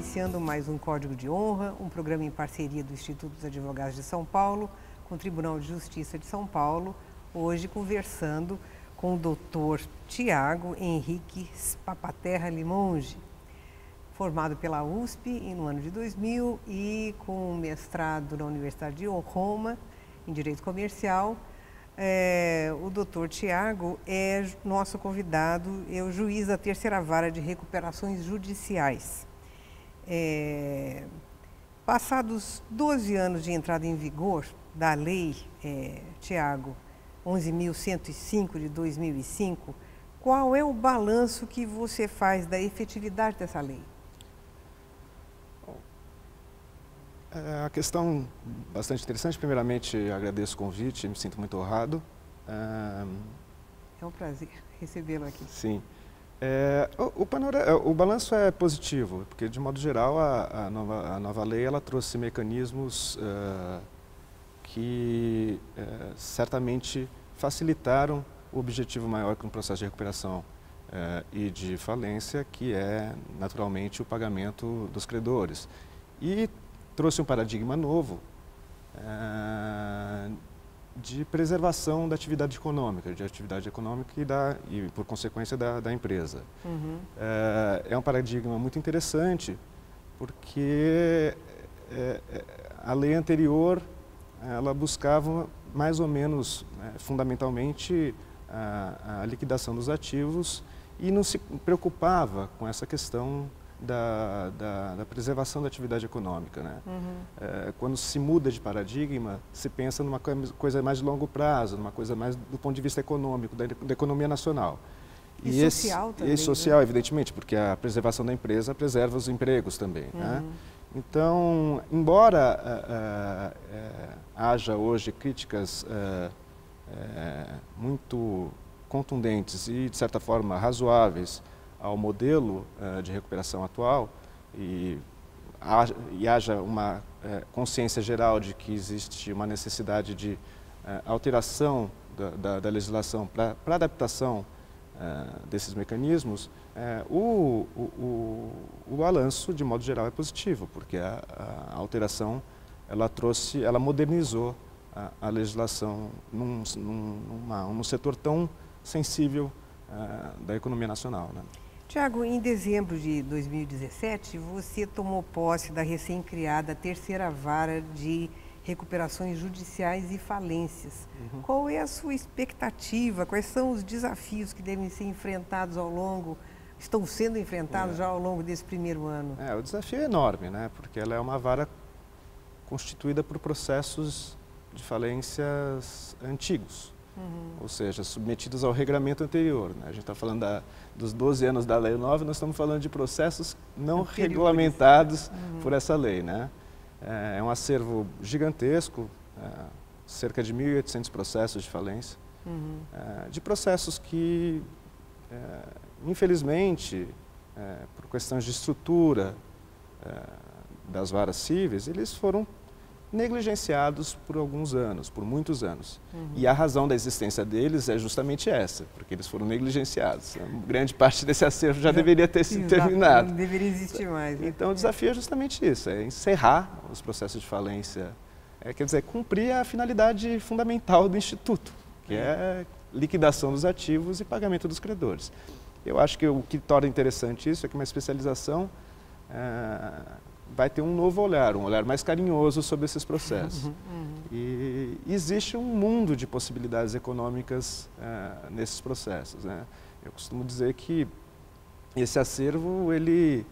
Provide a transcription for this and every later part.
iniciando mais um Código de Honra, um programa em parceria do Instituto dos Advogados de São Paulo com o Tribunal de Justiça de São Paulo, hoje conversando com o Dr. Tiago Henrique Papaterra Limonge, formado pela USP no ano de 2000 e com mestrado na Universidade de Roma em Direito Comercial. O Dr. Tiago é nosso convidado, é o juiz da Terceira Vara de Recuperações Judiciais. Passados 12 anos de entrada em vigor da lei, Tiago, 11.105 de 2005, qual é o balanço que você faz da efetividade dessa lei? É uma questão bastante interessante. Primeiramente, agradeço o convite, me sinto muito honrado. É um prazer recebê-lo aqui. Sim. O balanço é positivo, porque, de modo geral, a nova lei ela trouxe mecanismos que certamente facilitaram o objetivo maior que um processo de recuperação e de falência, que é, naturalmente, o pagamento dos credores. E trouxe um paradigma novo de preservação da atividade econômica, e por consequência, da empresa. Uhum. É um paradigma muito interessante, porque a lei anterior ela buscava mais ou menos, fundamentalmente, a liquidação dos ativos e não se preocupava com essa questão da preservação da atividade econômica, né? Uhum. Quando se muda de paradigma, se pensa numa coisa mais de longo prazo, numa coisa mais do ponto de vista econômico, da economia nacional. E social também. E social, né? Evidentemente, porque a preservação da empresa preserva os empregos também. Uhum. Né? Então, embora haja hoje críticas muito contundentes e, de certa forma, razoáveis ao modelo de recuperação atual e haja uma consciência geral de que existe uma necessidade de alteração da legislação para adaptação desses mecanismos, o balanço, de modo geral, é positivo, porque a alteração ela modernizou a legislação num setor tão sensível da economia nacional, né? Tiago, em dezembro de 2017, você tomou posse da recém-criada Terceira Vara de Recuperações Judiciais e Falências. Uhum. Qual é a sua expectativa? Quais são os desafios que devem ser enfrentados estão sendo enfrentados já ao longo desse primeiro ano? O desafio é enorme, né? Porque ela é uma vara constituída por processos de falências antigos. Uhum. Ou seja, submetidos ao regramento anterior, né? A gente está falando dos 12 anos da Lei 9, nós estamos falando de processos não regulamentados por essa lei, né? É um acervo gigantesco, cerca de 1.800 processos de falência, de processos que, infelizmente, por questões de estrutura das varas cíveis, eles foram negligenciados por alguns anos, por muitos anos. Uhum. E a razão da existência deles é justamente essa, porque eles foram negligenciados. Grande parte desse acervo já deveria ter sido terminado. Não deveria existir mais. Né? Então o desafio é justamente isso, é encerrar os processos de falência, quer dizer, cumprir a finalidade fundamental do Instituto, que é liquidação dos ativos e pagamento dos credores. Eu acho que o que torna interessante isso é que uma especialização vai ter um novo olhar, um olhar mais carinhoso sobre esses processos. E existe um mundo de possibilidades econômicas nesses processos, né? Eu costumo dizer que esse acervo ele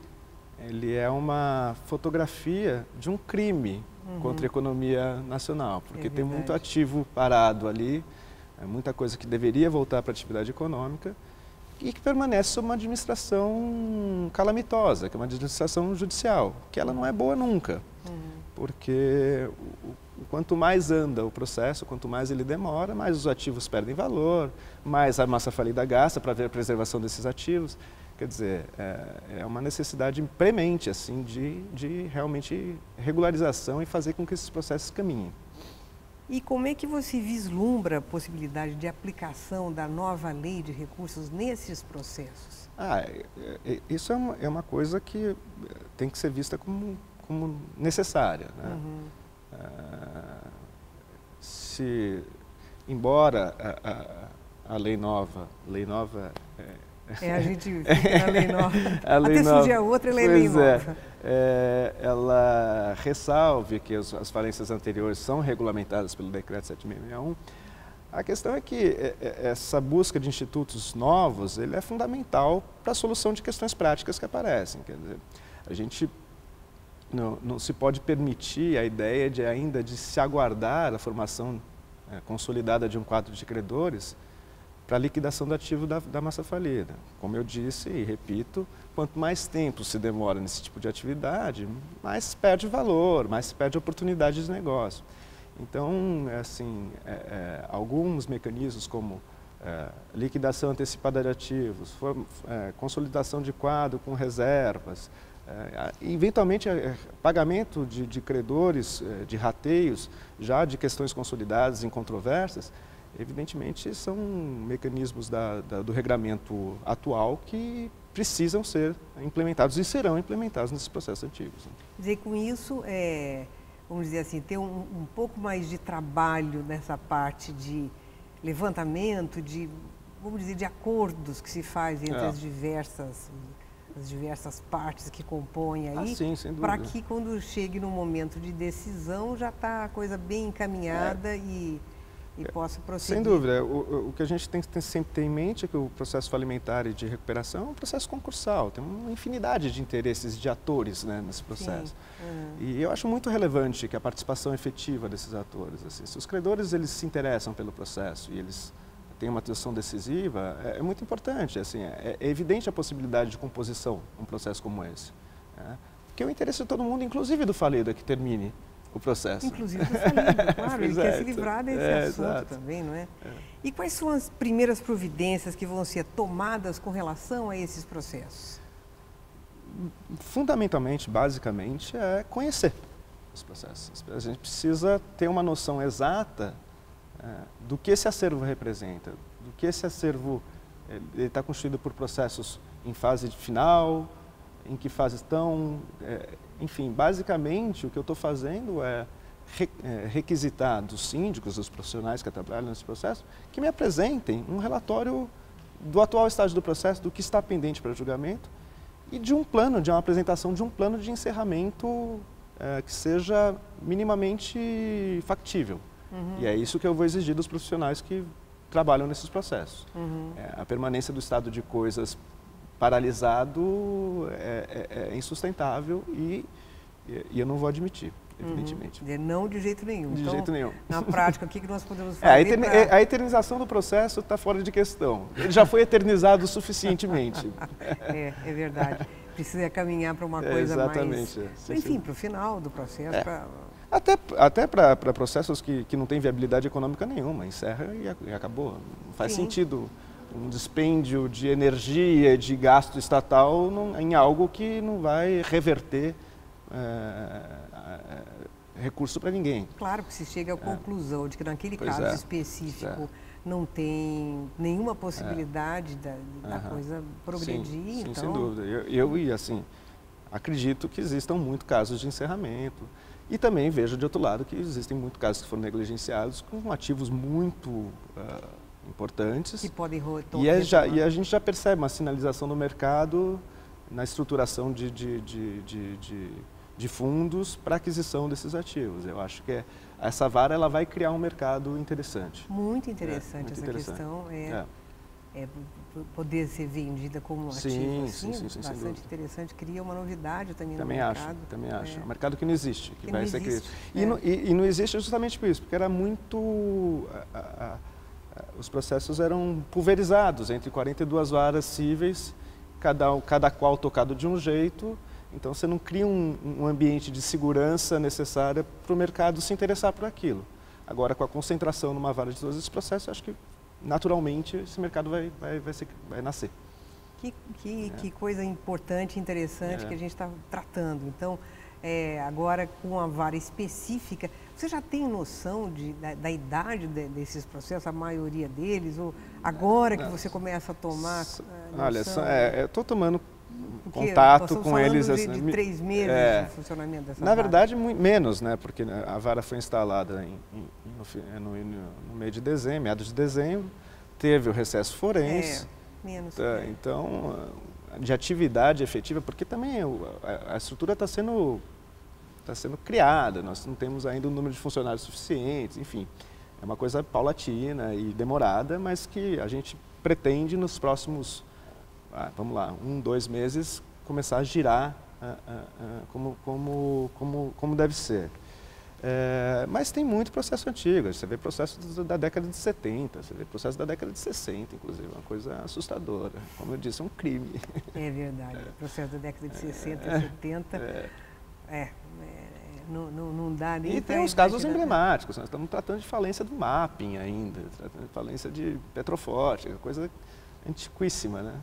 é uma fotografia de um crime contra a economia nacional, porque tem muito ativo parado ali, muita coisa que deveria voltar para a atividade econômica, e que permanece sob uma administração calamitosa, que é uma administração judicial, que ela não é boa nunca, porque quanto mais anda o processo, quanto mais ele demora, mais os ativos perdem valor, mais a massa falida gasta para ver a preservação desses ativos. Quer dizer, é uma necessidade premente assim, de realmente regularização e fazer com que esses processos caminhem. E como é que você vislumbra a possibilidade de aplicação da nova lei de recursos nesses processos? Isso é uma coisa que tem que ser vista como necessária, né? Embora a lei nova a gente fica na lei nova. Até surgir a outra, ela é lei nova. Ela ressalve que as falências anteriores são regulamentadas pelo Decreto 7661. A questão é que essa busca de institutos novos, ele é fundamental para a solução de questões práticas que aparecem. Quer dizer, a gente não se pode permitir a ideia de se aguardar a formação consolidada de um quadro de credores para a liquidação do ativo da massa falida. Como eu disse e repito, quanto mais tempo se demora nesse tipo de atividade, mais perde valor, mais perde oportunidade de negócio. Então, assim, alguns mecanismos como liquidação antecipada de ativos, consolidação de quadro com reservas, eventualmente pagamento de credores, de rateios, já de questões consolidadas, incontroversas, evidentemente são mecanismos do regramento atual que precisam ser implementados e serão implementados nesses processos antigos. Quer dizer, com isso, vamos dizer assim, ter um pouco mais de trabalho nessa parte de levantamento, vamos dizer, de acordos que se faz entre as diversas partes que compõem aí, para que quando chegue no momento de decisão já está a coisa bem encaminhada e possa prosseguir. Sem dúvida. O que a gente tem que sempre ter em mente é que o processo falimentar e de recuperação é um processo concursal, tem uma infinidade de interesses de atores, né, nesse processo. E eu acho muito relevante que a participação efetiva desses atores. Assim, se os credores eles se interessam pelo processo e eles têm uma atuação decisiva, é muito importante. Assim, é evidente a possibilidade de composição num processo como esse. Né? Porque o interesse de todo mundo, inclusive do falido, é que termine o processo. Inclusive do falido, claro, ele quer se livrar desse assunto também, não é? E quais são as primeiras providências que vão ser tomadas com relação a esses processos? Fundamentalmente, basicamente, é conhecer os processos. A gente precisa ter uma noção exata do que esse acervo representa, do que esse acervo está constituído por processos em fase final, em que fase estão, enfim, basicamente o que eu estou fazendo é requisitar dos síndicos, dos profissionais que trabalham nesse processo, que me apresentem um relatório do atual estágio do processo, do que está pendente para julgamento e de uma apresentação de um plano de encerramento que seja minimamente factível. E é isso que eu vou exigir dos profissionais que trabalham nesses processos. A permanência do estado de coisas paralisado é insustentável e eu não vou admitir, evidentemente. Não de jeito nenhum. De jeito nenhum. Na prática, o que nós podemos fazer? A eternização do processo está fora de questão. Ele já foi eternizado suficientemente. É verdade. Precisa caminhar para uma coisa mais... Enfim, para o final do processo. Até para processos que não têm viabilidade econômica nenhuma. Encerra e acabou. Não faz sentido um dispêndio de energia, de gasto estatal em algo que não vai reverter recurso para ninguém. Claro que se chega à conclusão de que naquele caso específico não tem nenhuma possibilidade da coisa progredir. Sim, então... sem dúvida. Eu assim, acredito que existam muitos casos de encerramento. E também vejo, de outro lado, que existem muitos casos que foram negligenciados com ativos muito importantes. Que podem e a gente já percebe uma sinalização no mercado na estruturação de fundos para aquisição desses ativos. Eu acho que essa vara ela vai criar um mercado interessante. Muito interessante essa questão. Poder ser vendida como ativo, assim, bastante interessante, cria uma novidade também no mercado. Também acho. É um mercado que não existe, que vai ser criado. E não existe justamente por isso, porque era muito... os processos eram pulverizados entre 42 varas cíveis, cada qual tocado de um jeito, então você não cria um ambiente de segurança necessária para o mercado se interessar por aquilo. Agora, com a concentração numa vara de todos esses processos, acho que naturalmente esse mercado vai nascer. Que coisa importante e interessante que a gente está tratando. Então, agora com a vara específica, Você já tem noção da idade desses processos, a maioria deles, ou agora que você começa a tomar noção? Olha, eu estou tomando contato com eles. De 3 meses de funcionamento dessa vara. Na verdade, menos, né? Porque a vara foi instalada no meio de dezembro, meados de dezembro, teve o recesso forense. Menos. Então, de atividade efetiva, porque também a estrutura está sendo criada, nós não temos ainda um número de funcionários suficientes, enfim. É uma coisa paulatina e demorada, mas que a gente pretende nos próximos, vamos lá, 1, 2 meses, começar a girar como deve ser. Mas tem muito processo antigo, você vê processos da década de 70, você vê processos da década de 60, inclusive, uma coisa assustadora. Como eu disse, é um crime. É verdade, processo da década de 60, 70, não dá nem. E tem os casos emblemáticos, nós estamos tratando de falência do mapping ainda, tratando de falência de Petroforte, coisa antiquíssima, né?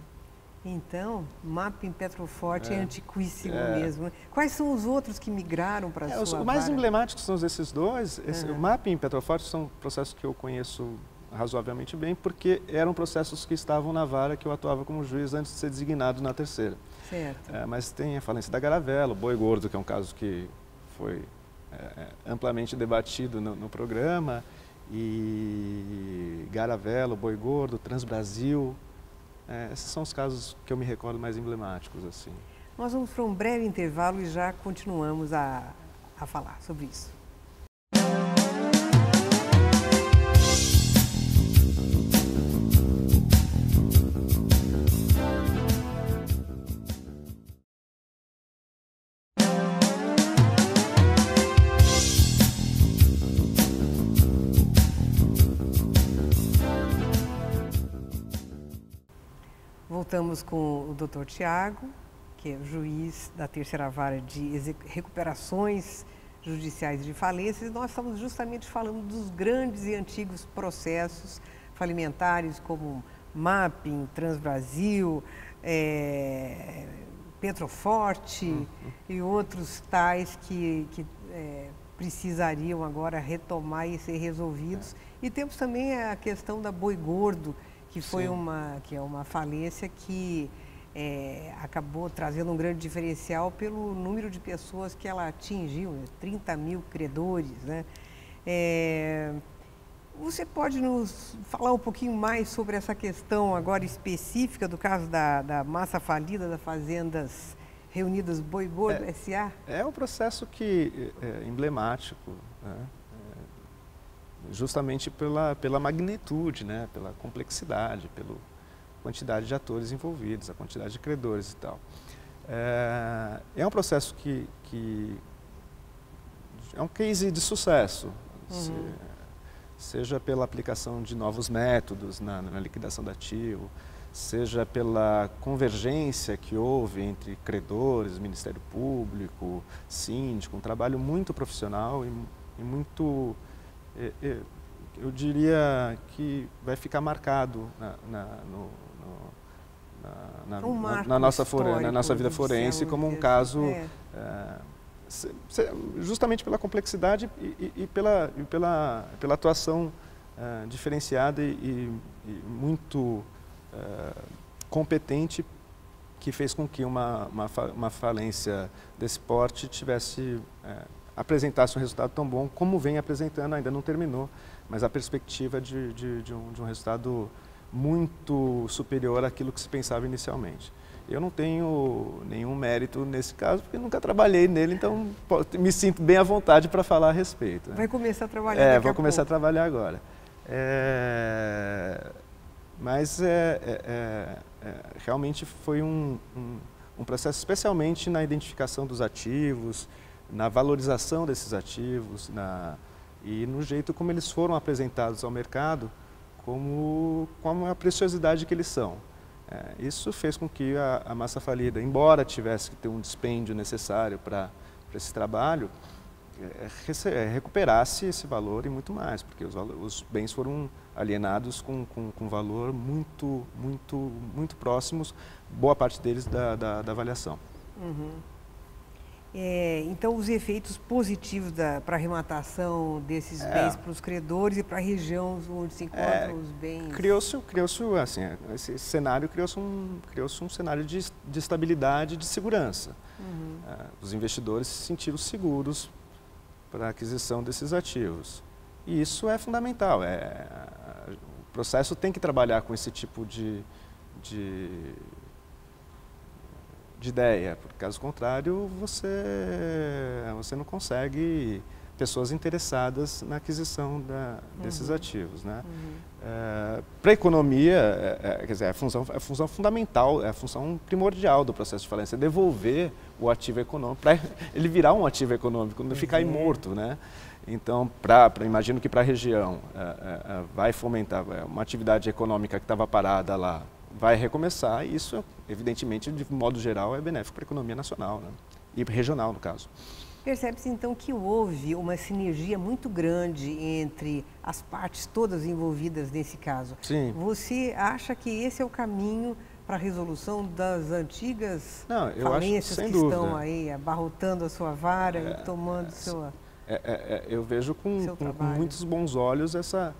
Então, mapping Petroforte é antiquíssimo mesmo. Quais são os outros que migraram para a sua vara? Os mais emblemáticos são esses dois. O mapping e Petroforte são processos que eu conheço razoavelmente bem, porque eram processos que estavam na vara que eu atuava como juiz antes de ser designado na terceira. Certo. Mas tem a falência da Garavelo, o Boi Gordo, que é um caso que foi amplamente debatido no programa, e Garavelo, Boi Gordo, Transbrasil. Esses são os casos que eu me recordo mais emblemáticos, assim. Nós vamos para um breve intervalo e já continuamos a falar sobre isso. Voltamos com o Dr. Tiago, que é juiz da terceira vara de recuperações judiciais de falências, e nós estamos justamente falando dos grandes e antigos processos falimentares como mapping, Transbrasil, Petroforte e outros tais que precisariam agora retomar e ser resolvidos. E temos também a questão da Boi Gordo, que foi uma falência que acabou trazendo um grande diferencial pelo número de pessoas que ela atingiu, 30 mil credores, né? Você pode nos falar um pouquinho mais sobre essa questão agora específica do caso da massa falida da Fazendas Reunidas Boi Gordo S.A.? É um processo que é emblemático, né? Justamente pela magnitude, né? Pela complexidade, pela quantidade de atores envolvidos, a quantidade de credores e tal. É um processo que é um case de sucesso, seja pela aplicação de novos métodos na liquidação do ativo, seja pela convergência que houve entre credores, Ministério Público, síndico, um trabalho muito profissional e muito... eu diria que vai ficar marcado na nossa vida forense como um caso, justamente pela complexidade e pela atuação diferenciada e muito competente, que fez com que uma falência desse porte apresentasse um resultado tão bom como vem apresentando, ainda não terminou, mas a perspectiva de um resultado muito superior àquilo que se pensava inicialmente. Eu não tenho nenhum mérito nesse caso, porque nunca trabalhei nele, então me sinto bem à vontade para falar a respeito. Né? Vai começar a trabalhar daqui a pouco. Vou começar a trabalhar agora. Mas realmente foi um processo, especialmente na identificação dos ativos, na valorização desses ativos e no jeito como eles foram apresentados ao mercado, como a preciosidade que eles são. Isso fez com que a massa falida, embora tivesse que ter um dispêndio necessário para esse trabalho, recuperasse esse valor e muito mais, porque os bens foram alienados com valor muito próximos, boa parte deles da avaliação. Então, os efeitos positivos para a arrematação desses bens para os credores e para a região onde se encontram os bens... Criou-se assim, esse cenário criou-se um cenário de estabilidade e de segurança. Os investidores se sentiram seguros para a aquisição desses ativos. E isso é fundamental. O processo tem que trabalhar com esse tipo de ideia, porque caso contrário você não consegue pessoas interessadas na aquisição desses ativos, né? Para a economia, quer dizer, a função fundamental, a função primordial do processo de falência é devolver o ativo econômico, para ele virar um ativo econômico, não ficar imorto, né? Então, imagino que para a região vai fomentar uma atividade econômica que estava parada lá, vai recomeçar, e isso, evidentemente, de modo geral, é benéfico para a economia nacional, né? E regional, no caso. Percebe-se, então, que houve uma sinergia muito grande entre as partes todas envolvidas nesse caso. Sim. Você acha que esse é o caminho para a resolução das antigas falências que estão aí abarrotando a sua vara e tomando sua... Eu vejo com muitos bons olhos essa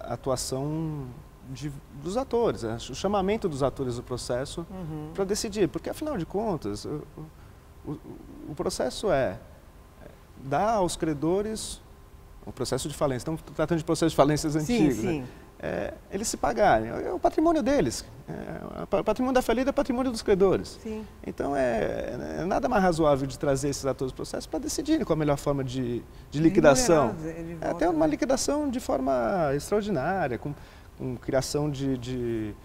atuação dos atores, o chamamento dos atores do processo para decidir, porque afinal de contas o processo dar aos credores o processo de falência. Estamos tratando de processo de falências antigos, sim. Né? Eles se pagarem, é o patrimônio deles, o patrimônio da falida é o patrimônio dos credores. Sim. Então é nada mais razoável de trazer esses atores do processo para decidirem qual a melhor forma de liquidação. Até uma liquidação de forma extraordinária, com criação de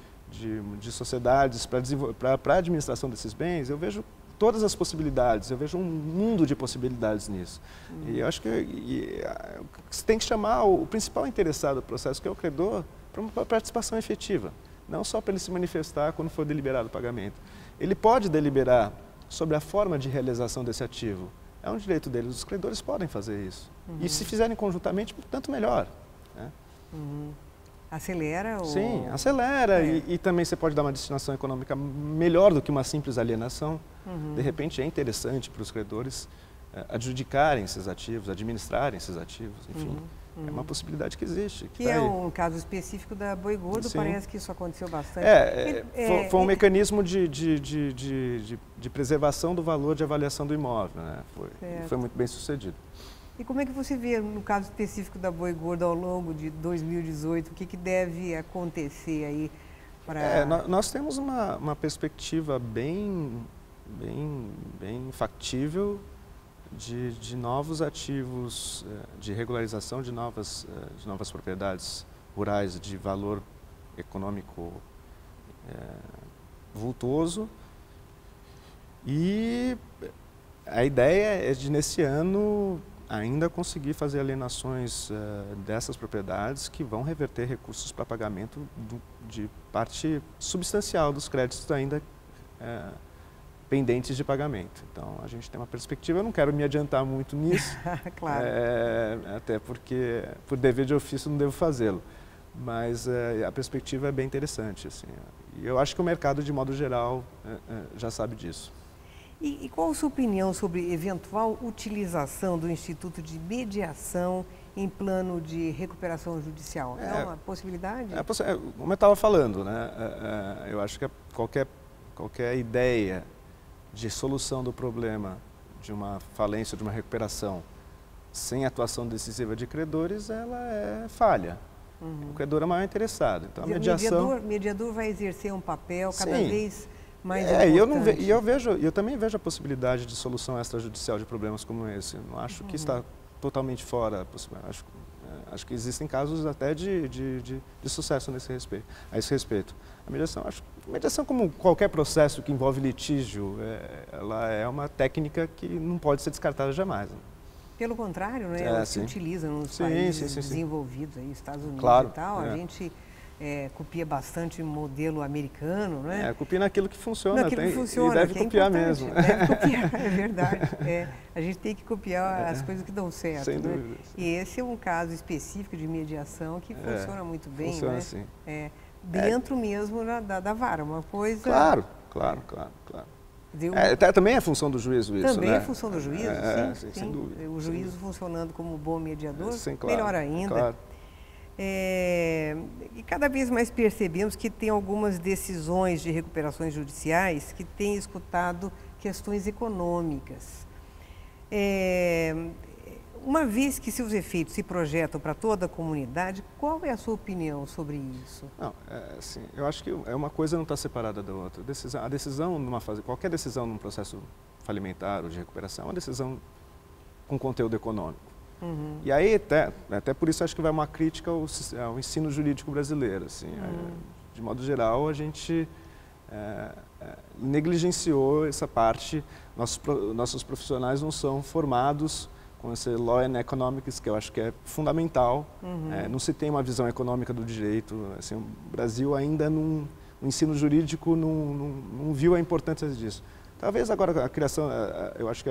sociedades para a administração desses bens. Eu vejo todas as possibilidades, eu vejo um mundo de possibilidades nisso. E eu acho que você tem que chamar o principal interessado do processo, que é o credor, para uma participação efetiva. Não só para ele se manifestar quando for deliberado o pagamento. Ele pode deliberar sobre a forma de realização desse ativo. É um direito deles, os credores podem fazer isso. E se fizerem conjuntamente, tanto melhor, né? Acelera? Sim, acelera. E também você pode dar uma destinação econômica melhor do que uma simples alienação. De repente é interessante para os credores adjudicarem esses ativos, administrarem esses ativos, enfim. É uma possibilidade que existe. Que é um caso específico da Boi Gordo, parece que isso aconteceu bastante. Foi um mecanismo de preservação do valor de avaliação do imóvel, né? Foi muito bem sucedido. E como é que você vê, no caso específico da Boi Gordo, ao longo de 2018, o que deve acontecer aí para... Nós temos uma perspectiva bem factível de novos ativos, de regularização de novas propriedades rurais de valor econômico vultoso. E a ideia é de, nesse ano, ainda conseguir fazer alienações dessas propriedades que vão reverter recursos para pagamento de parte substancial dos créditos ainda pendentes de pagamento. Então, a gente tem uma perspectiva, eu não quero me adiantar muito nisso, claro. Até porque, por dever de ofício, não devo fazê-lo, mas a perspectiva é bem interessante, assim, e eu acho que o mercado, de modo geral, já sabe disso. E qual a sua opinião sobre eventual utilização do Instituto de Mediação em plano de recuperação judicial? É uma possibilidade? Como eu estava falando, né? Eu acho que qualquer ideia de solução do problema de uma falência, de uma recuperação, sem atuação decisiva de credores, ela é falha. O credor é o maior interessado. Então, a mediação... O mediador vai exercer um papel cada vez mais importante. Eu também vejo a possibilidade de solução extrajudicial de problemas como esse. Eu não acho que está totalmente fora. Acho que existem casos até de sucesso a esse respeito. A mediação, como qualquer processo que envolve litígio, ela é uma técnica que não pode ser descartada jamais. Né? Pelo contrário, né? Ela se utiliza nos países desenvolvidos, aí, Estados Unidos e tal. A gente copia bastante o modelo americano, né? Copia naquilo que funciona. E deve copiar mesmo. Deve copiar, é verdade. A gente tem que copiar as coisas que dão certo. Sem né? dúvida. E esse é um caso específico de mediação que funciona muito bem, funciona né? Assim. Dentro mesmo da vara, uma coisa... Claro. Também é função do juízo isso, também né? é função do juízo, sim. Sem dúvida. O juízo funcionando como bom mediador, Sim, claro, melhor ainda. Claro. E cada vez mais percebemos que tem algumas decisões de recuperações judiciais que têm escutado questões econômicas. Uma vez que seus efeitos se projetam para toda a comunidade, qual é a sua opinião sobre isso? Não, assim, eu acho que uma coisa não está separada da outra. A decisão qualquer decisão num processo falimentar ou de recuperação é uma decisão com conteúdo econômico. Uhum. E aí, até por isso, acho que vai uma crítica ao ensino jurídico brasileiro. Assim, de modo geral, a gente negligenciou essa parte. Nossos profissionais não são formados com esse Law and Economics, que eu acho que é fundamental. Uhum. Não se tem uma visão econômica do direito. Assim, o Brasil ainda, no ensino jurídico, não viu a importância disso. Talvez agora a criação, eu acho que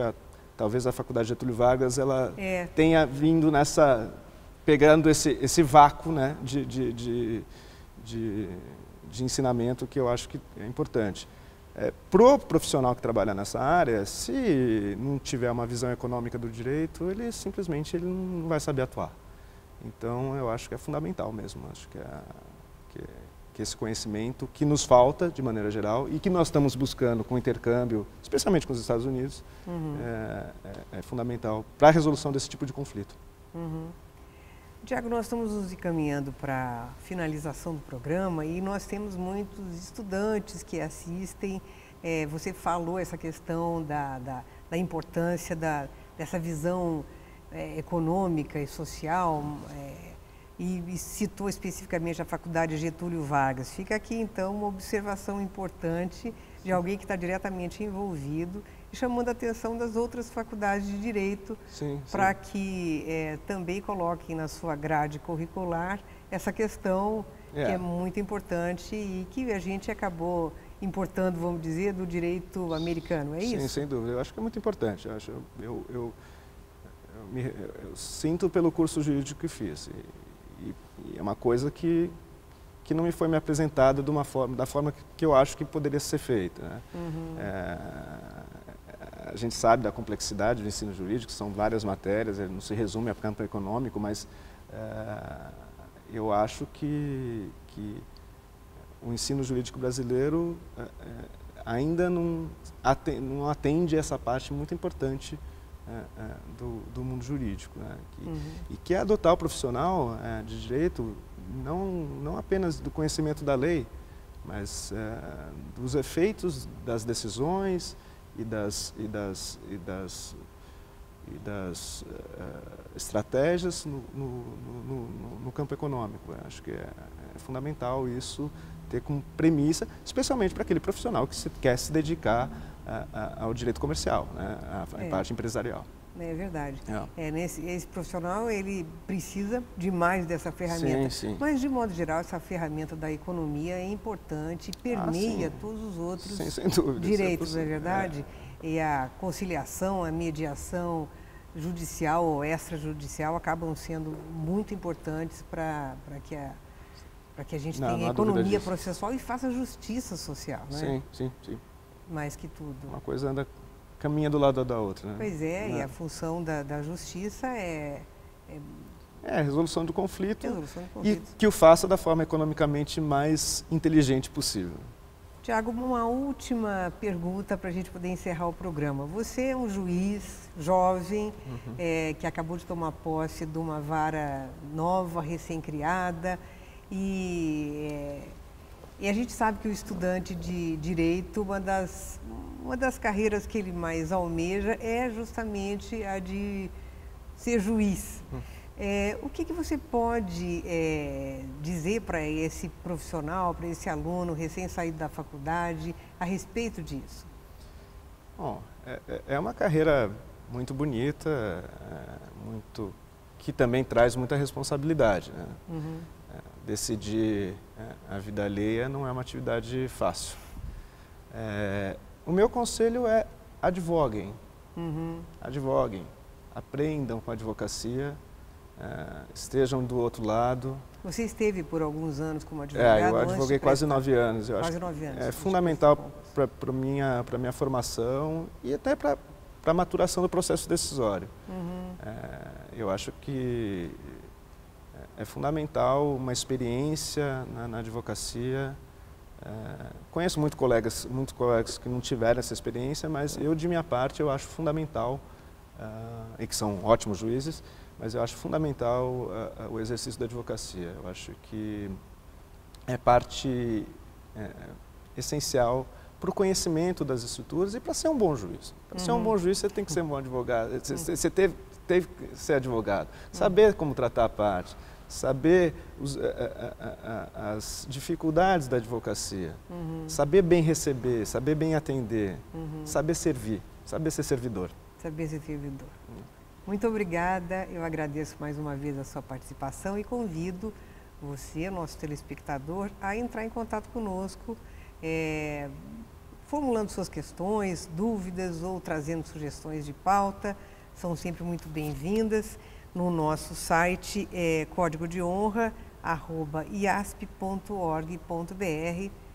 talvez a Faculdade Getúlio Vargas ela tenha vindo pegando esse vácuo, né, de ensinamento, que eu acho que é importante. Para o profissional que trabalha nessa área, se não tiver uma visão econômica do direito, ele simplesmente não vai saber atuar. Então, eu acho que é fundamental mesmo. Acho que esse conhecimento que nos falta, de maneira geral, e que nós estamos buscando com intercâmbio, especialmente com os Estados Unidos, é fundamental para a resolução desse tipo de conflito. Uhum. Tiago, nós estamos nos encaminhando para a finalização do programa e nós temos muitos estudantes que assistem. Você falou essa questão da importância dessa visão econômica e social e citou especificamente a Faculdade Getúlio Vargas. Fica aqui, então, uma observação importante de alguém que está diretamente envolvido e chamando a atenção das outras faculdades de Direito para que também coloquem na sua grade curricular essa questão que é muito importante e que a gente acabou importando, vamos dizer, do direito americano, é isso? Sim, sem dúvida. Eu acho que é muito importante. Eu sinto pelo curso jurídico que fiz. E é uma coisa que não me foi apresentada da forma que eu acho que poderia ser feita, né? Uhum. A gente sabe da complexidade do ensino jurídico, são várias matérias, ele não se resume a campo econômico, mas eu acho que o ensino jurídico brasileiro ainda não atende essa parte muito importante do mundo jurídico, né? E que é adotar o profissional de direito não apenas do conhecimento da lei, mas dos efeitos das decisões e das estratégias no campo econômico. Eu acho que é fundamental isso ter como premissa, especialmente para aquele profissional que quer se dedicar ao direito comercial, né, à parte empresarial. É verdade. Esse profissional, ele precisa demais dessa ferramenta. Sim. Mas, de modo geral, essa ferramenta da economia é importante, permeia todos os outros sem dúvida, direitos, não é verdade? E a conciliação, a mediação judicial ou extrajudicial acabam sendo muito importantes para que a gente tenha economia processual e faça justiça social, né? Sim. Mais que tudo. Uma coisa caminha do lado da outra, né? Pois e a função da justiça a resolução do conflito, e conflito. que o faça da forma economicamente mais inteligente possível. Tiago, uma última pergunta para a gente poder encerrar o programa. Você é um juiz jovem, que acabou de tomar posse de uma vara nova, recém-criada, e a gente sabe que o estudante de Direito, uma das carreiras que ele mais almeja é justamente a de ser juiz. O que você pode dizer para esse profissional, para esse aluno recém-saído da faculdade, a respeito disso? Bom, é uma carreira muito bonita, que também traz muita responsabilidade, né? Decidir a vida alheia não é uma atividade fácil. O meu conselho é advoguem. Advoguem, aprendam com a advocacia, estejam do outro lado. Você esteve por alguns anos como advogado? Eu advoguei quase 9 anos. Quase 9 anos. É fundamental para a minha formação e até para a maturação do processo decisório. Eu acho que é fundamental uma experiência na advocacia. Conheço muitos colegas que não tiveram essa experiência, mas eu, de minha parte, eu acho fundamental, e que são ótimos juízes, mas eu acho fundamental o exercício da advocacia. Eu acho que é parte essencial para o conhecimento das estruturas e para ser um bom juiz. Para ser um bom juiz, você tem que ser um bom advogado, você teve que ser advogado, saber como tratar a parte, saber as dificuldades da advocacia, saber bem receber, saber bem atender, saber servir, saber ser servidor. Saber ser servidor. Muito obrigada, eu agradeço mais uma vez a sua participação e convido você, nosso telespectador, a entrar em contato conosco, formulando suas questões, dúvidas ou trazendo sugestões de pauta, são sempre muito bem-vindas. No nosso site código de honra @iasp.org.br.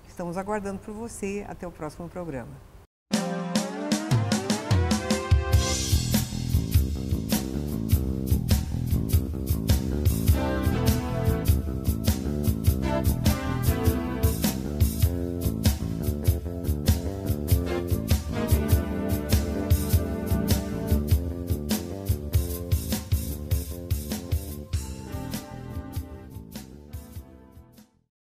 Estamos aguardando por você. Até o próximo programa.